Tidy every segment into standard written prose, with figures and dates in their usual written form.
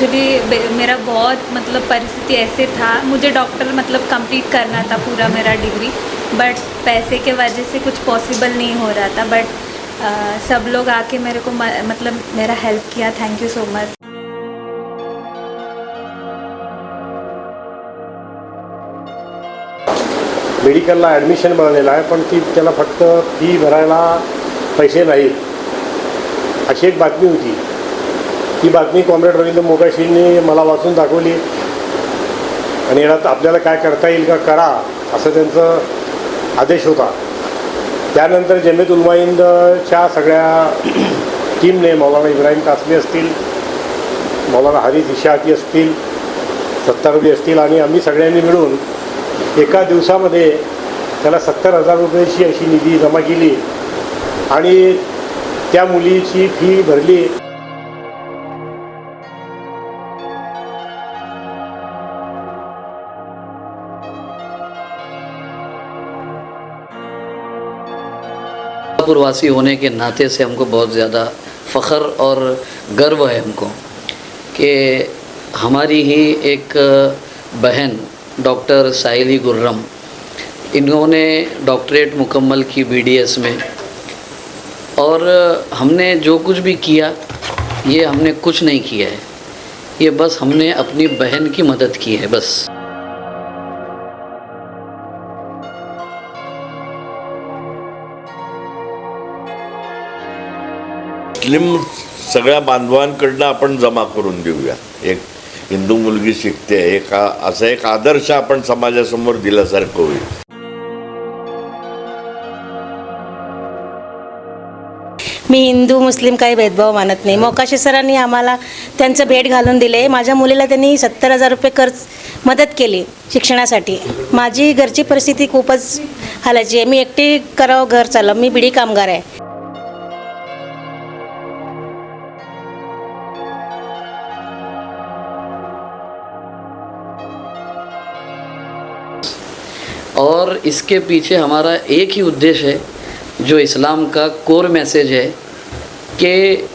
Actually मेरा बहुत मतलब परिस्थिति ऐसे था, मुझे डॉक्टर मतलब कंप्लीट करना था पूरा मेरा डिग्री, बट पैसे के वजह से कुछ पॉसिबल नहीं हो रहा था। बट सब लोग आके मेरे को मतलब मेरा हेल्प किया। Thank you so much. मेडिकलला ॲडमिशन मिळालेलं आहे, पण ती त्याला फक्त फी भरायला पैसे नाहीत अशी एक बातमी होती। ती बातमी कॉम्रेड रवींद्र मोकाशींनी मला वाचून दाखवली आणि यात आपल्याला काय करता येईल का करा असं त्यांचा आदेश होता। त्यानंतर जमीयत उलमा हिंदच्या सगळ्या टीमने मौलाना इब्राहिम कासमी असतील, मौलाना हारिस इशाअती असतील, सत्तारवी असतील आणि आम्ही सगळ्यांनी मिळून एका दिवसामध्ये त्याला 70,000 रुपयाची अशी निधी जमा केली आणि त्या मुलीची फी भरली। सोलापुरवासी होने के नाते से हमको बहुत ज़्यादा फ़ख्र और गर्व है हमको कि हमारी ही एक बहन डॉक्टर साहिली गुर्रम, इन्होंने डॉक्टरेट मुकम्मल की BDS में, और हमने जो कुछ भी किया ये हमने कुछ नहीं किया है, ये बस हमने अपनी बहन की मदद की है बस। मुस्लिम सगळ्या बांधवांकडनं आपण जमा करून देऊया। एक हिंदू मुलगी शिकते, असा एक आदर्श आपण समाजासमोर दिल्यासारखं होईल। मी हिंदू मुस्लिम काही भेदभाव मानत नाही। मोकाशी सरांनी आम्हाला त्यांचं भेट घालून दिले। माझ्या मुलीला त्यांनी 70,000 रुपये कर्ज मदत केली शिक्षणासाठी। माझी घरची परिस्थिती खूपच हालाची आहे, मी एकटी करावं घर चाललं, मी बिडी कामगार आहे। और इसके पीछे हमारा एक ही उद्देश्य है जो इस्लाम का कोर मैसेज है कि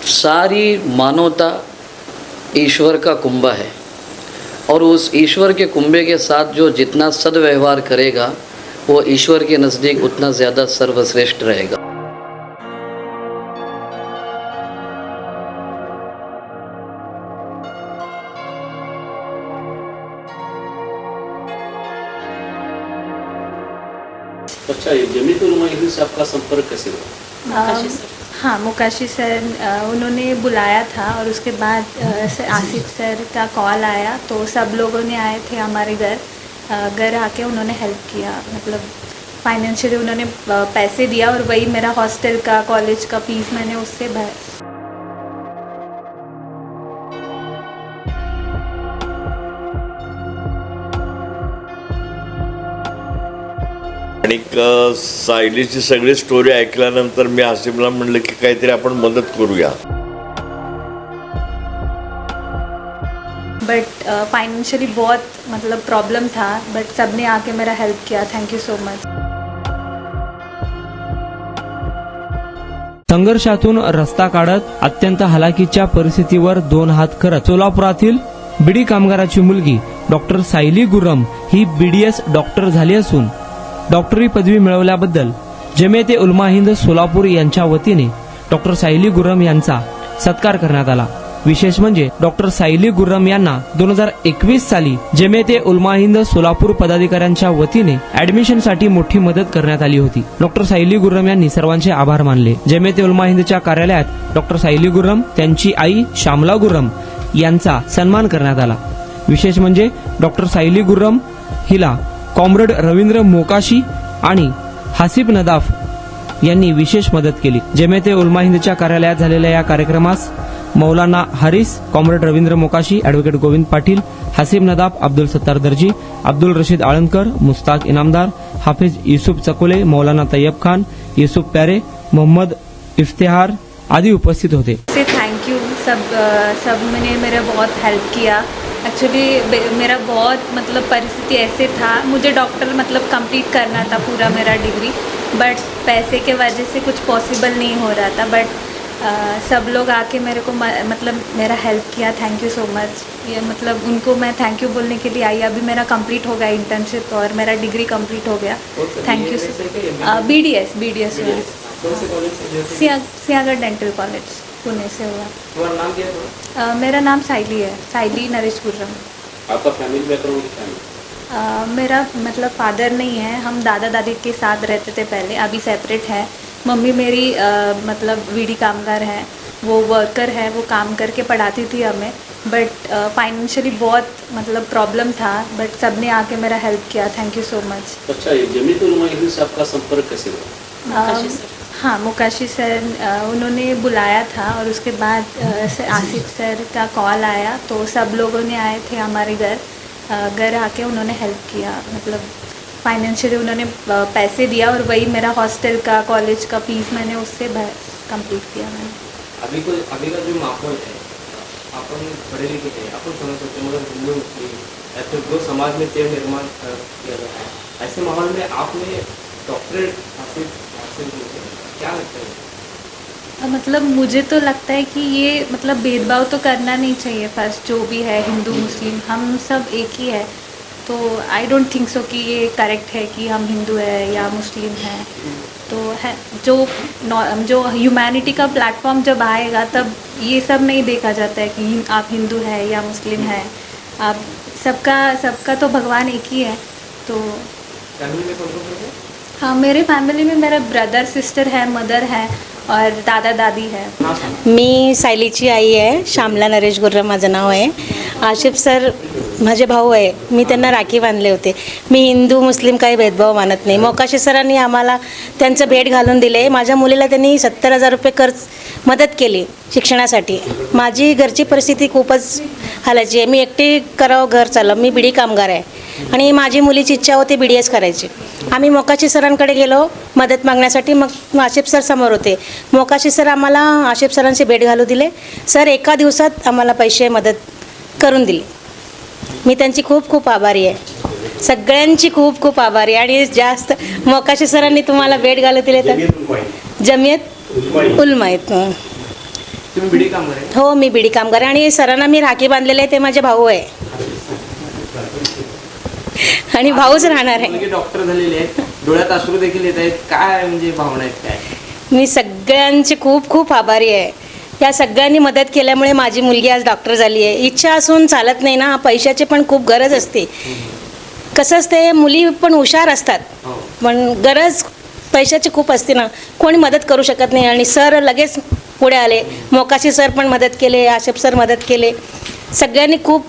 सारी मानवता ईश्वर का कुंभा है और उस ईश्वर के कुंभे के साथ जो जितना सद्व्यवहार करेगा वो ईश्वर के नज़दीक उतना ज़्यादा सर्वश्रेष्ठ रहेगा। अच्छा, जमीयत उलमा हिंद से आपका संपर्क कैसे हुआ? हाँ, मोकाशी सर उन्होंने बुलाया था और उसके बाद आसिफ सर का कॉल आया तो सब लोगों ने आए थे हमारे घर आके उन्होंने हेल्प किया। मतलब फाइनेंशियली उन्होंने पैसे दिया और वही मेरा हॉस्टल का कॉलेज का फीस मैंने उससे भर। आणि सायलीची सगळी स्टोरी ऐकल्यानंतर मी हासिमला म्हणलं की काहीतरी आपण मदत करूया। बट फाइनेंशियली बहुत मतलब प्रॉब्लम था, बट सबने आके मेरा हेल्प किया। Thank you so much. संघर्षातून रस्ता काढत अत्यंत हलाखीच्या परिस्थितीवर दोन हात करत सोलापुरातील बिडी कामगाराची मुलगी डॉक्टर सायली गुर्रम ही BDS डॉक्टर झाली असून डॉक्टरी पदवी मिळवल्याबद्दल जमीयत उलमा हिंद सोलापूर यांच्या वतीने डॉक्टर सायली गुर्रम यांचा सत्कार करण्यात आला। विशेष म्हणजे डॉक्टर सायली गुर्रम यांना 2021 साली जमीयत उलमा हिंद सोलापूर पदाधिकाऱ्यांच्या वतीने ऍडमिशनसाठी मोठी मदत करण्यात आली होती। डॉक्टर सायली गुर्रम यांनी सर्वांचे आभार मानले। जमीयत उलमा हिंदच्या कार्यालयात डॉक्टर सायली गुर्रम, त्यांची आई शामला गुर्रम यांचा सन्मान करण्यात आला। विशेष म्हणजे डॉक्टर सायली गुर्रम हिला कॉम्रेड रवींद्र मोकाशी आणि हासिब नदाफ यांनी विशेष मदत केली। जमीयत उलमा हिंदच्या कार्यालयात झालेल्या या कार्यक्रमास मौलाना हारिस, कॉम्रेड रवींद्र मोकाशी, ॲडव्होकेट गोविंद पाटील, हासिब नदाफ, अब्दुल सत्तार दर्जी, अब्दुल रशीद आळंदकर, मुस्ताक इनामदार, हाफिज युसुफ चकोले, मौलाना तैयब खान, युसुफ प्यारे, मोहम्मद इफ्तिहार आदि उपस्थित होते। थैंक यू सब ने मेरा बहुत हेल्प किया। एक्चुअली मेरा बहुत मतलब परिस्थिति ऐसे था, मुझे डॉक्टर मतलब कंप्लीट करना था पूरा मेरा डिग्री, बट पैसे के वजह से कुछ पॉसिबल नहीं हो रहा था। बट सब लोग आके मेरे को मतलब मेरा हेल्प किया, थैंक यू सो मच। ये मतलब उनको मैं थैंक यू बोलने के लिए आई। अभी मेरा कंप्लीट हो गया इंटर्नशिप और मेरा डिग्री कंप्लीट हो गया। Thank you. BDS हुआ, सिंहगढ़ डेंटल कॉलेज पुणे से हुआ। तुम्हारा नाम क्या है? मेरा नाम साइली है, साइली नरेश गुर्रम। आपका फैमिली बैकग्राउंड क्या है? मेरा मतलब फादर नहीं है, हम दादा दादी के साथ रहते थे पहले, अभी सेपरेट है। मम्मी मेरी मतलब वीडी कामगार है, वो वर्कर है, वो काम करके पढ़ाती थी हमें। बट फाइनेंशियली बहुत मतलब प्रॉब्लम था, बट सबने आके मेरा हेल्प किया, थैंक यू सो मच। अच्छा, ये जमीयत उलमा हिंद से आपका संपर्क कैसे हुआ? हाँ, मुकाशी सर उन्होंने बुलाया था और उसके बाद आसिफ सर का कॉल आया, तो सब लोगों ने आए थे हमारे घर आके उन्होंने हेल्प किया। मतलब फाइनेंशियली उन्होंने पैसे दिया और वही मेरा हॉस्टल का, कॉलेज का फीस मैंने उससे कंप्लीट किया मैंने। अभी का जो माहौल है, आपण पढ़े लिखे हैं, आपण समझ सकते हैं, मतलब हिंदू मुस्लिम ऐसे दो समाज में तेल निर्माण किया जाता है। ऐसे माहौल में आपने डॉक्टरेट हासिल की, क्या लगता है? मतलब मुझे तो लगता है कि ये मतलब भेदभाव तो करना नहीं चाहिए। फर्स्ट जो भी है हिंदू मुस्लिम हम सब एक ही है, तो आई डोंट थिंक सो कि ये करेक्ट है कि हम हिंदू है या मुस्लिम हैं। तो है जो ह्यूमैनिटी का प्लेटफॉर्म जब आएगा तब ये सब नहीं देखा जाता है कि आप हिंदू है या मुस्लिम है। आप सबका तो भगवान एक ही है। तो फैमिली में कौन है? हाँ, मेरे फैमिली में मेरा ब्रदर सिस्टर है, मदर है और दादा दादी है। मी सायलीची आई आहे, श्यामला नरेश गुर्रम माझं नाव आहे। आशिफ सर माझे भाऊ आहे, मी त्यांना राखी बांधले होते। मी हिंदू मुस्लिम काही भेदभाव मानत नाही। मोकाशी सरांनी आम्हाला त्यांचं भेट घालून दिले। माझ्या मुलीला त्यांनी 70,000 रुपये कर्ज मदत केली शिक्षणासाठी। माझी घरची परिस्थिती खूपच हालाची आहे, मी एकटी करावं घर चाललं, मी बिडी कामगार आहे आणि माझी मुलीची इच्छा होती BDS करायची। आम्ही मोकाशी सरांकडे गेलो मदत मागण्यासाठी, मग आशिफ सर समोर होते। मोकाशी सर आम्हाला आशिफ सरांची भेट घालू दिले। सर एका दिवसात आम्हाला पैसे मदत करून दिली। मी त्यांची खूप खूप आभारी आहे, सगळ्यांची खूप खूप आभारी आहे। आणि जास्त मोकाशी सरांनी तुम्हाला भेट घालू दिले तर जमियत उलमा आहेत। तुम्ही बीडी कामगार आहे? हो, मी बिडी कामगार आहे आणि सरांना मी राखी बांधलेले आहे, ते माझे भाऊ आहे आणि भाऊच राहणार आहे। डॉक्टर झालेले आहेत, डोळ्यात अश्रू देखील येत आहेत, काय म्हणजे भावना आहेत काय? मी सगळ्यांची खूप खूप आभारी आहे। या सगळ्यांनी मदत केल्यामुळे माझी मुलगी आज डॉक्टर झाली आहे। इच्छा असून चालत नाही ना, पैशाची पण खूप गरज असते। कसं असते, मुली पण हुशार असतात, पण गरज पैशाची खूप असते ना, कोणी मदत करू शकत नाही। आणि सर लगेच पुढे आले, मोकाशी सर पण मदत केले, आशिफ सर मदत केले, सगळ्यांनी खूप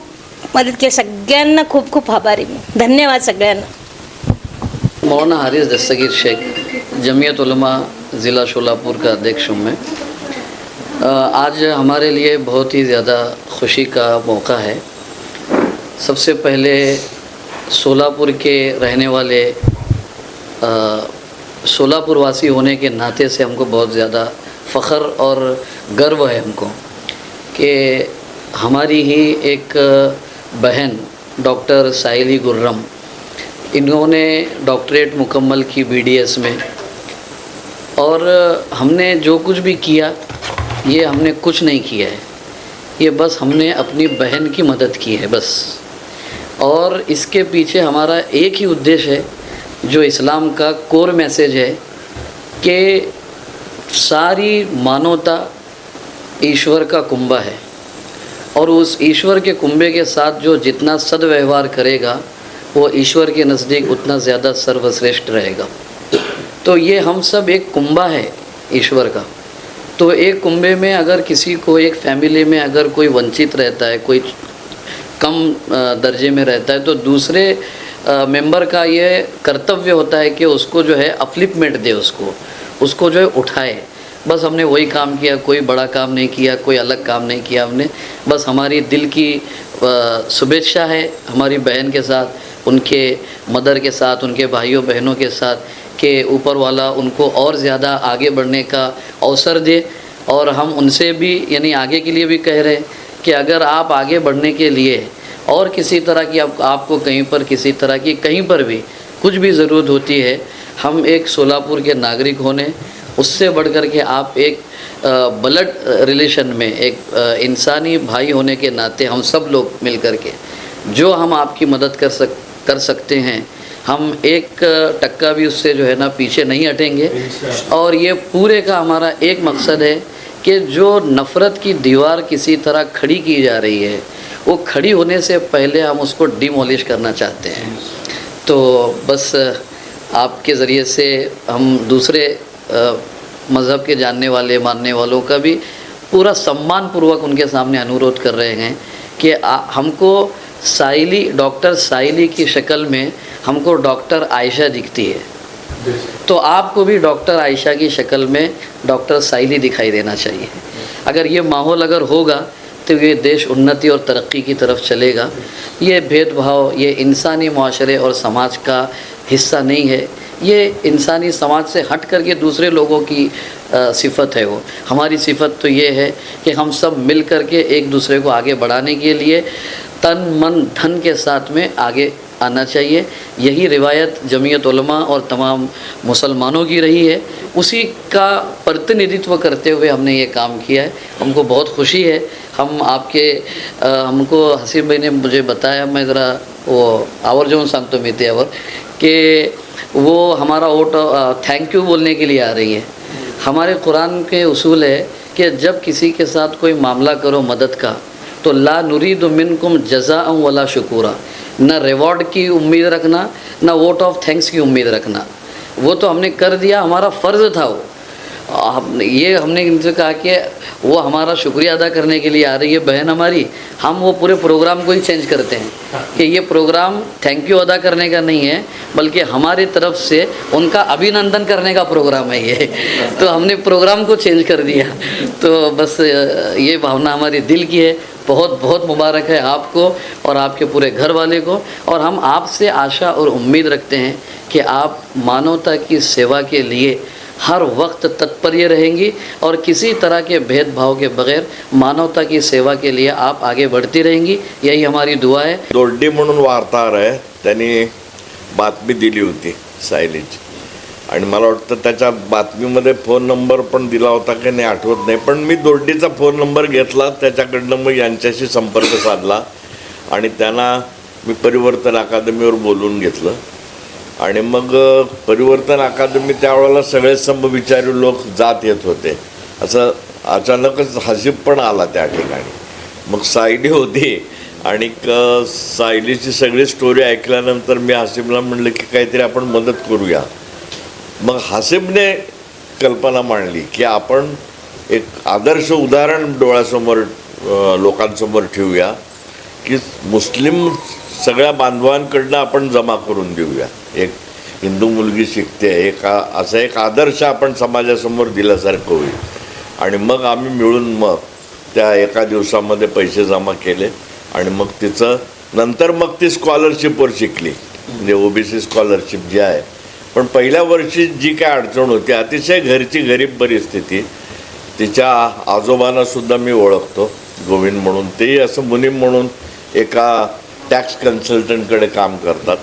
मदत केली। सगळ्यांना खूप खूप आभारी मी, धन्यवाद सगळ्यांना। मौलाना हारिस दस्तगीर शेख, जमीयत उलमा ज़िला शोलापुर का अध्यक्ष हूँ मैं। आज हमारे लिए बहुत ही ज़्यादा खुशी का मौका है। सबसे पहले सोलापुर के रहने वाले सोलापुर वासी होने के नाते से हमको बहुत ज़्यादा फ़ख्र और गर्व है हमको कि हमारी ही एक बहन डॉक्टर साइली गुर्रम, इन्होंने डॉक्टरेट मुकम्मल की BDS में। और हमने जो कुछ भी किया, ये हमने कुछ नहीं किया है, ये बस हमने अपनी बहन की मदद की है बस। और इसके पीछे हमारा एक ही उद्देश्य है, जो इस्लाम का कोर मैसेज है कि सारी मानवता ईश्वर का कुंभा है, और उस ईश्वर के कुंभे के साथ जो जितना सद्व्यवहार करेगा वो ईश्वर के नज़दीक उतना ज़्यादा सर्वश्रेष्ठ रहेगा। तो ये हम सब एक कुंभा है ईश्वर का। तो एक कुंभे में अगर किसी को, एक फैमिली में अगर कोई वंचित रहता है, कोई कम दर्जे में रहता है, तो दूसरे मेंबर का ये कर्तव्य होता है कि उसको जो है अपलिफ्टमेंट दे, उसको जो है उठाए। बस हमने वही काम किया, कोई बड़ा काम नहीं किया, कोई अलग काम नहीं किया हमने। बस हमारी दिल की शुभेच्छा है हमारी बहन के साथ, उनके मदर के साथ, उनके भाइयों बहनों के साथ, कि ऊपर वाला उनको और ज़्यादा आगे बढ़ने का अवसर दे। और हम उनसे भी यानी आगे के लिए भी कह रहे हैं कि अगर आप आगे बढ़ने के लिए और किसी तरह की आपको कहीं पर किसी तरह की कहीं पर भी कुछ भी ज़रूरत होती है, हम एक सोलापुर के नागरिक होने, उससे बढ़ कर के आप एक ब्लड रिलेशन में एक इंसानी भाई होने के नाते हम सब लोग मिल कर के जो हम आपकी मदद कर सकते हैं, हम एक टक्का भी उससे जो है ना पीछे नहीं हटेंगे। और ये पूरे का हमारा एक मकसद है कि जो नफ़रत की दीवार किसी तरह खड़ी की जा रही है, वो खड़ी होने से पहले हम उसको डिमोलिश करना चाहते हैं। तो बस आपके ज़रिए से हम दूसरे मज़हब के जानने वाले मानने वालों का भी पूरा सम्मानपूर्वक उनके सामने अनुरोध कर रहे हैं कि हमको साइली, डॉक्टर साइली की शक्ल में हमको डॉक्टर आयशा दिखती है, तो आपको भी डॉक्टर आयशा की शक्ल में डॉक्टर साइली दिखाई देना चाहिए। अगर ये माहौल अगर होगा तो ये देश उन्नति और तरक्की की तरफ चलेगा। ये भेदभाव ये इंसानी माशरे और समाज का हिस्सा नहीं है, ये इंसानी समाज से हट करके दूसरे लोगों की सिफत है। वो हमारी सिफत तो ये है कि हम सब मिल कर के एक दूसरे को आगे बढ़ाने के लिए तन मन धन के साथ में आगे आना चाहिए। यही रिवायत जमीयत उलमा और तमाम मुसलमानों की रही है, उसी का प्रतिनिधित्व करते हुए हमने ये काम किया है। हमको बहुत खुशी है। हम आपके हमको हसीब भाई ने मुझे बताया, मैं ज़रा वो आवर्जून सांगतो मी त्यावर कि वो हमारा वोट थैंक यू बोलने के लिए आ रही है। हमारे कुरान के उसूल है कि जब किसी के साथ कोई मामला करो मदद का, तो ला नुरीदु मिनकुम जज़ाअ वला शुकूरा, न रिवॉर्ड की उम्मीद रखना, न वोट ऑफ थैंक्स की उम्मीद रखना। वो तो हमने कर दिया, हमारा फ़र्ज़ था वो। ये हमने इनसे कहा कि वो हमारा शुक्रिया अदा करने के लिए आ रही है बहन हमारी, हम वो पूरे प्रोग्राम को ही चेंज करते हैं कि ये प्रोग्राम थैंक यू अदा करने का नहीं है, बल्कि हमारी तरफ से उनका अभिनंदन करने का प्रोग्राम है ये। तो हमने प्रोग्राम को चेंज कर दिया। तो बस ये भावना हमारी दिल की है। बहुत बहुत मुबारक है आपको और आपके पूरे घर वाले को। और हम आपसे आशा और उम्मीद रखते हैं कि आप मानवता की सेवा के लिए हर वक्त तत्पर रहेंगी और किसी तरह के भेदभाव के बगैर मानवता की सेवा के लिए आप आगे बढ़ती रहेंगी, यही हमारी दुआ है। दोर्डी म्हणून वार्ताहर आहे, त्यांनी बातमी दिली होती सायलीची आणि मला वाटतं त्याच्या बातमीमध्ये फोन नंबर पण दिला होता की नाही आठवत नाही, पण मी दोर्डीचा फोन नंबर घेतला, त्याच्याकडनं मग यांच्याशी संपर्क साधला आणि त्यांना मी परिवर्तन अकादमीवर बोलवून घेतलं आणि मग परिवर्तन अकादमी त्यावेळेला सगळे समविचारी लोक जात येत होते। असं अचानकच हसीब पण आला त्या ठिकाणी। मग सायली होती आणि सायलीची सगळी स्टोरी ऐकल्यानंतर मी हसीबला म्हणलं की काहीतरी आपण मदत करूया। मग हसीबने कल्पना मांडली की आपण एक आदर्श उदाहरण डोळ्यासमोर लोकांसमोर ठेवूया की मुस्लिम सगळ्या बांधवांकडनं आपण जमा करून देऊया। एक हिंदू मुलगी शिकते असा एक आदर्श आपण समाजासमोर दिल्यासारखं होईल। आणि मग आम्ही मिळून मग त्या एका दिवसामध्ये पैसे जमा केले आणि मग तिचं नंतर मग ती स्कॉलरशिपवर शिकली, म्हणजे ओबीसी स्कॉलरशिप जी आहे। पण पहिल्या वर्षी जी काय अडचण होती, अतिशय घरची गरीब परिस्थिती, तिच्या आजोबांना सुद्धा मी ओळखतो गोविंद म्हणून, तेही असं मुनीम म्हणून एका टॅक्स कन्सल्टंटकडे काम करतात।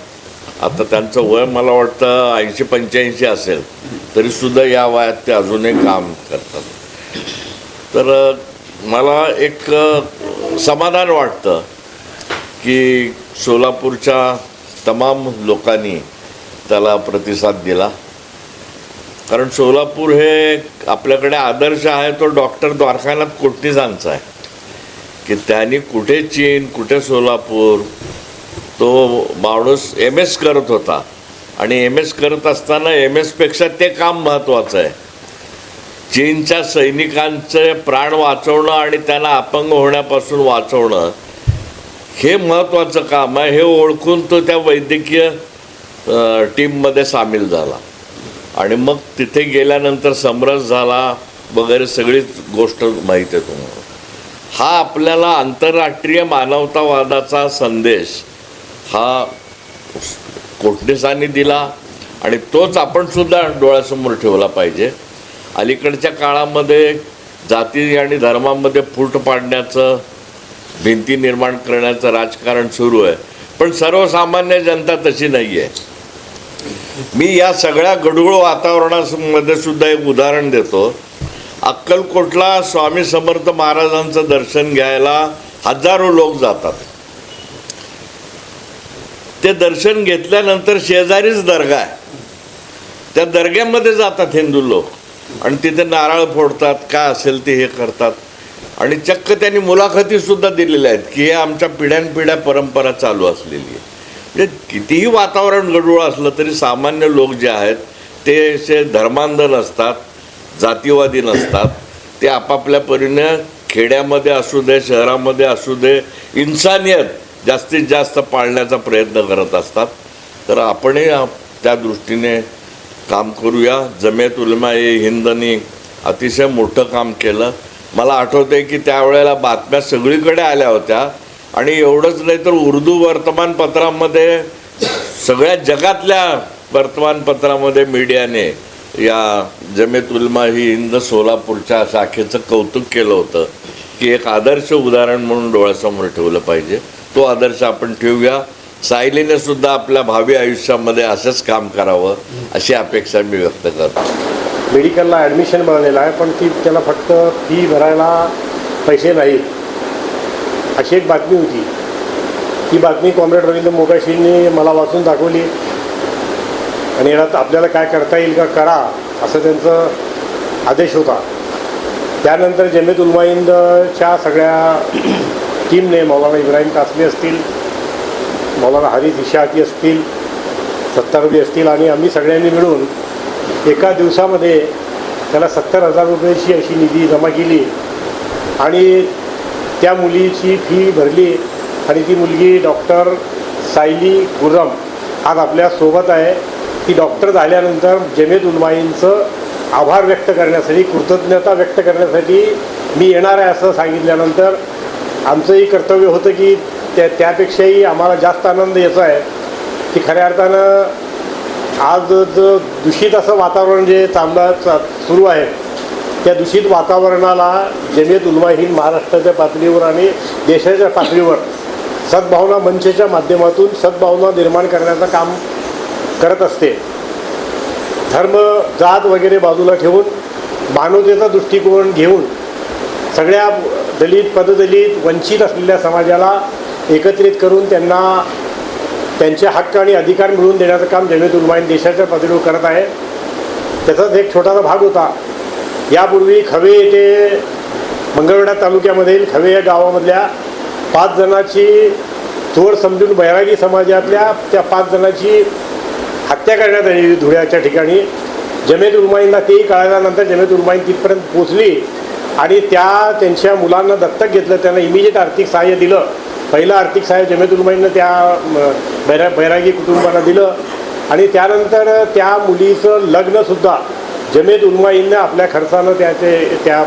आता त्यांचं वय मला वाटतं 80-85 असेल, तरीसुद्धा या वयात ते अजूनही काम करतात। तर मला एक समाधान वाटतं की सोलापूरच्या तमाम लोकांनी त्याला प्रतिसाद दिला, कारण सोलापूर हे आपल्याकडे आदर्श आहे तो डॉक्टर द्वारकानाथ कोटणीसांचा आहे की त्यांनी कुठे चीन कुठे सोलापूर, तो माणूस MS करत होता आणि MS करत असताना MS पेक्षा ते काम महत्त्वाचं आहे। चीनच्या सैनिकांचे प्राण वाचवणं आणि त्यांना अपंग होण्यापासून वाचवणं हे महत्त्वाचं काम आहे, हे ओळखून तो त्या वैद्यकीय टीममध्ये सामील झाला आणि मग तिथे गेल्यानंतर समरस झाला वगैरे सगळीच गोष्ट माहीत आहे तुम्हाला। हा आपल्याला आंतरराष्ट्रीय मानवतावादाचा संदेश हा कोटणीसांनी दिला आणि तोच आपण सुद्धा डोळ्यासमोर ठेवला पाहिजे। अलीकडच्या काळामध्ये जाती आणि धर्मामध्ये फूट पाडण्याचं, भिंती निर्माण करण्याचं राजकारण सुरू आहे, पण सर्वसामान्य जनता तशी नाही आहे। मी या सगळ्या गढूळ वातावरणामध्ये सुद्धा एक उदाहरण देतो। अक्कलकोटला स्वामी समर्थ महाराजांचं दर्शन घ्यायला हजारो लोक जातात. ते दर्शन घेतल्यानंतर शेजारीच दर्गा आहे, त्या दर्ग्यामध्ये जातात हिंदू लोक आणि तिथे नारळ फोडतात, काय असेल ते हे करतात. आणि चक्क त्यांनी मुलाखतीसुद्धा दिलेल्या आहेत की हे आमच्या पिढ्यानपिढ्या परंपरा चालू असलेली आहे. म्हणजे कितीही वातावरण गढूळ असलं तरी सामान्य लोक जे आहेत ते असे धर्मांध नसतात, जातीवादी नसतात. ते आपापल्या परीने खेड्यामध्ये असू दे, शहरामध्ये असू दे, इन्सानियत जास्तीत जास्त पाळण्याचा प्रयत्न करत असतात. तर आपणही त्या दृष्टीने काम करूया. जमियत उलमा-ए-हिंदनी अतिशय मोठं काम केलं. मला आठवतं आहे की त्यावेळेला बातम्या सगळीकडे आल्या होत्या आणि एवढंच नाही तर उर्दू वर्तमानपत्रामध्ये सगळ्या जगातल्या वर्तमानपत्रामध्ये मीडियाने या जमियत उलमा-ए-हिंद सोलापूरच्या शाखेचं कौतुक केलं होतं की एक आदर्श उदाहरण म्हणून डोळ्यासमोर ठेवलं पाहिजे. तो आदर्श आपण ठेवूया. सायलीने सुद्धा आपल्या भावी आयुष्यामध्ये असंच काम करावं अशी अपेक्षा मी व्यक्त करतो. मेडिकलला ॲडमिशन मिळालेलं आहे, पण त्याला फक्त फी भरायला पैसे नाहीत अशी एक बातमी होती. ती बातमी कॉम्रेड रवींद्र मोकाशींनी मला वाचून दाखवली आणि याला आपल्याला काय करता येईल का करा असं त्यांचं आदेश होता. त्यानंतर जमियत उलमा-ए-हिंदच्या सगळ्या टीमने मौलाना इब्राहिम कासमी असतील, मौलाना हारिस इशाती असतील, सत्तारुद्दी असतील आणि आम्ही सगळ्यांनी मिळून एका दिवसामध्ये त्याला 70,000 रुपयाची अशी निधी जमा केली आणि त्या मुलीची फी भरली. आणि ती मुलगी डॉक्टर सायली गुर्रम आज आपल्यासोबत आहे. ती डॉक्टर झाल्यानंतर जमियत उलमा-ए-हिंदचं आभार व्यक्त करण्यासाठी, कृतज्ञता व्यक्त करण्यासाठी मी येणार आहे असं सांगितल्यानंतर आमचंही कर्तव्य होतं की त्यापेक्षाही आम्हाला जास्त आनंद याचा आहे की खऱ्या अर्थानं आज जो दूषित असं वातावरण जे सुरू आहे त्या दूषित वातावरणाला जमियत उलमा-ए-हिंद महाराष्ट्राच्या पातळीवर आणि देशाच्या पातळीवर सद्भावना मंचच्या माध्यमातून सद्भावना निर्माण करण्याचं काम करत असते. धर्म जात वगैरे बाजूला ठेवून मानवतेचा दृष्टिकोन घेऊन सगळ्या दलित, पददलित, वंचित असलेल्या समाजाला एकत्रित करून त्यांना त्यांचे हक्क आणि अधिकार मिळवून देण्याचं काम जमियत उलमा-ए-हिंद देशाच्या पातळीवर करत आहे. त्याचाच एक छोटासा भाग होता. यापूर्वी खवे येथे मंगळवेढा तालुक्यामधील खवे या गावामधल्या 5 जणांची चोर समजून बैरागी समाजातल्या त्या 5 जणांची हत्या करण्यात आली धुळ्याच्या ठिकाणी. जमियत उलमा-ए-हिंदला तेही कळल्यानंतर जमियत उलमा-ए-हिंद तिथपर्यंत पोचली आणि त्यांच्या मुलांना दत्तक घेतलं, त्यांना इमिजिएट आर्थिक सहाय्य दिलं. पहिलं आर्थिक सहाय्य जमियत उलमा-ए-हिंदनं त्या बैरागी कुटुंबाला दिलं आणि त्यानंतर त्या मुलीचं लग्नसुद्धा जमियत उलमा-ए-हिंदनं आपल्या खर्चानं त्या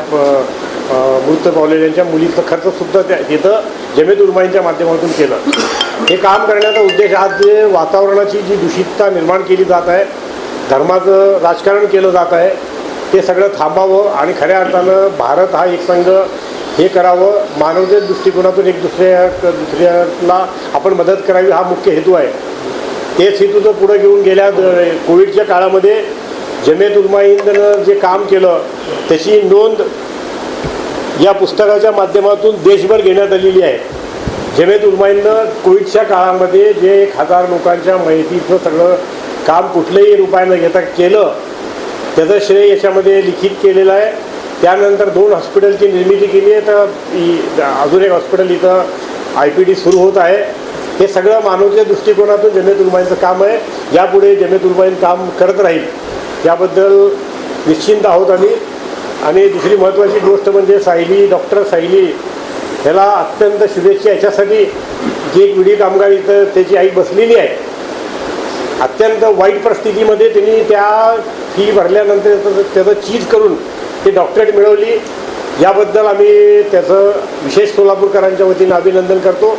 मृत पावलेल्यांच्या मुलीचं खर्चसुद्धा तिथं जमियत उलमा-ए-हिंदच्या माध्यमातून केलं. हे काम करण्याचा उद्देश आज जे वातावरणाची जी दूषितता निर्माण केली जात आहे, धर्माचं राजकारण केलं जात आहे, ते सगळं थांबावं आणि खऱ्या अर्थानं भारत हा एक संघ हे करावं, मानवतेच्या दृष्टिकोनातून एक दुसऱ्याला आपण मदत करावी हा मुख्य हेतू आहे. तेच हेतूचं पुढं घेऊन गेल्या कोविडच्या काळामध्ये जमियत उलमा-ए-हिंदनं जे काम केलं त्याची नोंद या पुस्तकाच्या माध्यमातून देशभर घेण्यात आलेली आहे. जमियत उलमा-ए-हिंदनं कोविडच्या काळामध्ये जे 1000 लोकांच्या माहितीचं सगळं काम कुठलंही रुपया न घेता केलं त्याचं श्रेय याच्यामध्ये लिखित केलेलं आहे. त्यानंतर 2 हॉस्पिटलची निर्मिती केली आहे, तर अजून एक हॉस्पिटल इथं IPD सुरू होत आहे. हे सगळं मानवतेच्या दृष्टिकोनातून जमियत उलमा-ए-हिंदचं काम आहे. यापुढे जमियत उलमा-ए-हिंद काम करत राहील याबद्दल निश्चिंत आहोत आम्ही. आणि दुसरी महत्त्वाची गोष्ट म्हणजे डॉक्टर सायली ह्याला अत्यंत शुभेच्छा याच्यासाठी की एक विडी कामगार इथं त्याची आई बसलेली आहे. अत्यंत वाईट परिस्थितीमध्ये त्यांनी त्या फी भरल्यानंतर त्याचं चीज करून ते डॉक्टरेट मिळवली. याबद्दल आम्ही त्याचं विशेष सोलापूरकरांच्या वतीनं अभिनंदन करतो.